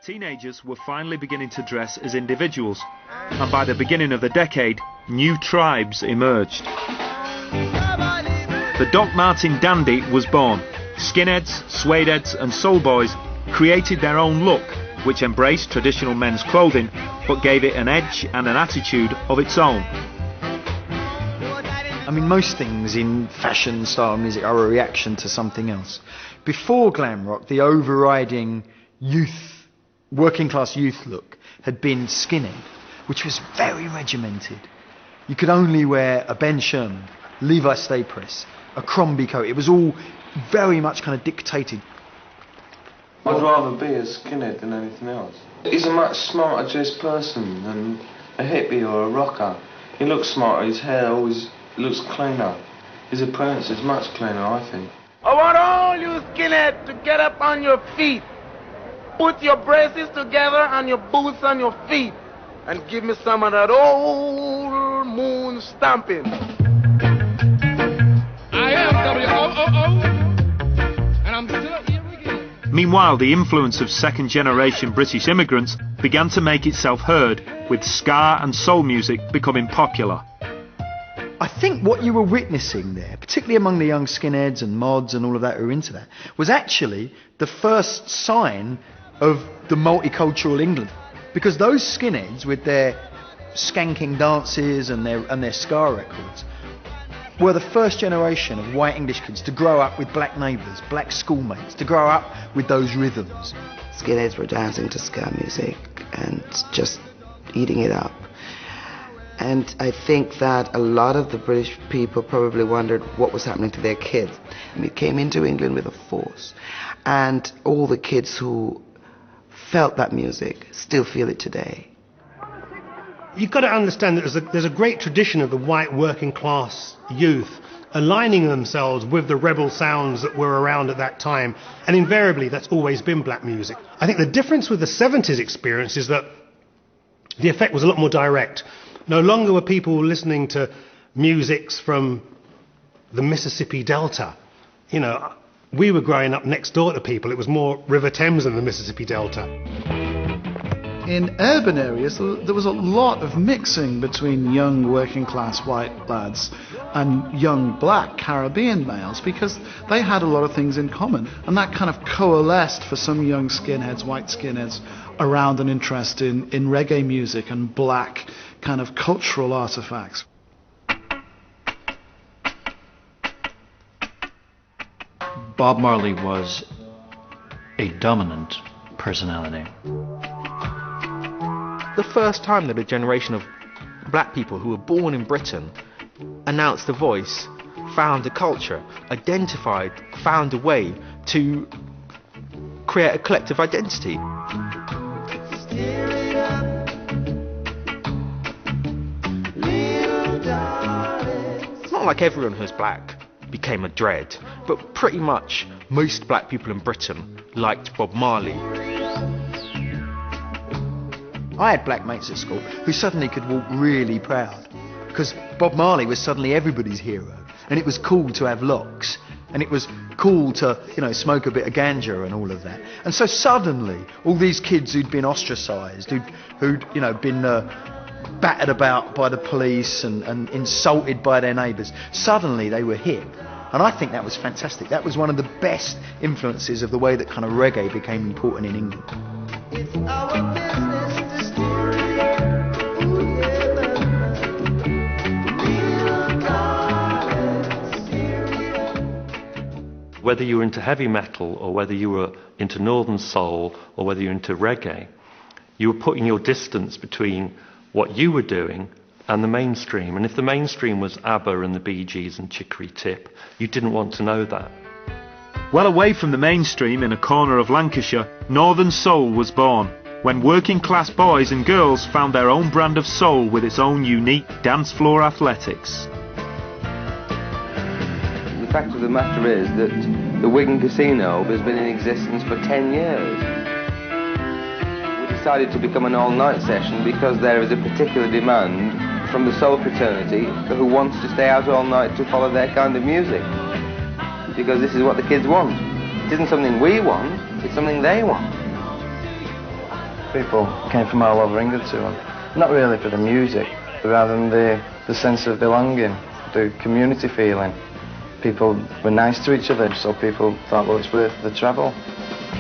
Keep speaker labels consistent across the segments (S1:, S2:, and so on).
S1: Teenagers were finally beginning to dress as individuals, and by the beginning of the decade, new tribes emerged. The Doc Martin dandy was born. Skinheads, Sueades and soul boys created their own look, which embraced traditional men's clothing, but gave it an edge and an attitude of its own.
S2: I mean, most things in fashion, style, music are a reaction to something else. Before glam rock, the overriding working class youth look had been skinhead, which was very regimented. You could only wear a Ben Sherman, Levi Stay Press, a Crombie coat. It was all very much kind of dictated.
S3: I'd rather be a skinhead than anything else. He's a much smarter dressed person than a hippie or a rocker. He looks smarter, his hair always looks cleaner. His appearance is much cleaner, I think.
S4: I want all you skinheads to get up on your feet. Put your braces together and your boots on your feet. And give me some of that old moon stomping. I am W-O-O-O. And I'm still here again.
S1: Meanwhile, the influence of second-generation British immigrants began to make itself heard, with ska and soul music becoming popular.
S2: I think what you were witnessing there, particularly among the young skinheads and mods and all of that who were into that, was actually the first sign of the multicultural England. Because those skinheads, with their skanking dances and their ska records, were the first generation of white English kids to grow up with black neighbours, black schoolmates, to grow up with those rhythms.
S5: Skinheads were dancing to ska music and just eating it up. And I think that a lot of the British people probably wondered what was happening to their kids. And it came into England with a force. And all the kids who felt that music still feel it today.
S6: You've got to understand that there's a great tradition of the white working class youth aligning themselves with the rebel sounds that were around at that time. And invariably, that's always been black music. I think the difference with the 70s experience is that the effect was a lot more direct. No longer were people listening to musics from the Mississippi Delta. You know, we were growing up next door to people. It was more River Thames than the Mississippi Delta.
S7: In urban areas, there was a lot of mixing between young working class white lads and young black Caribbean males because they had a lot of things in common. And that kind of coalesced for some young skinheads, white skinheads, around an interest in reggae music and black kind of cultural artifacts.
S8: Bob Marley was a dominant personality.
S9: The first time that a generation of black people who were born in Britain announced a voice, found a culture, identified, found a way to create a collective identity. It's not like everyone who's black became a dread, but pretty much most black people in Britain liked Bob Marley.
S2: I had black mates at school who suddenly could walk really proud because Bob Marley was suddenly everybody's hero, and it was cool to have locks, and it was cool to, you know, smoke a bit of ganja and all of that. And so suddenly, all these kids who'd been ostracised, who'd you know been battered about by the police and insulted by their neighbours, suddenly they were hip. And I think that was fantastic. That was one of the best influences of the way that kind of reggae became important in England.
S10: It's our business to steer it.
S11: Whether you were into heavy metal or whether you were into northern soul or whether you were into reggae, you were putting your distance between what you were doing and the mainstream. And if the mainstream was ABBA and the Bee Gees and Chicory Tip, you didn't want to know that.
S1: Well away from the mainstream in a corner of Lancashire, Northern Soul was born, when working class boys and girls found their own brand of soul with its own unique dance floor athletics.
S3: The fact of the matter is that the Wigan Casino has been in existence for 10 years. We decided to become an all-night session because there is a particular demand from the soul fraternity who wants to stay out all night to follow their kind of music. Because this is what the kids want. It isn't something we want, it's something they want.
S12: People came from all over England to them. Not really for the music, but rather than the sense of belonging, the community feeling. People were nice to each other, so people thought, well, it's worth the travel.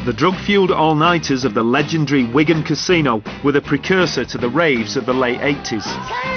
S1: The drug-fueled all-nighters of the legendary Wigan Casino were the precursor to the raves of the late 80s.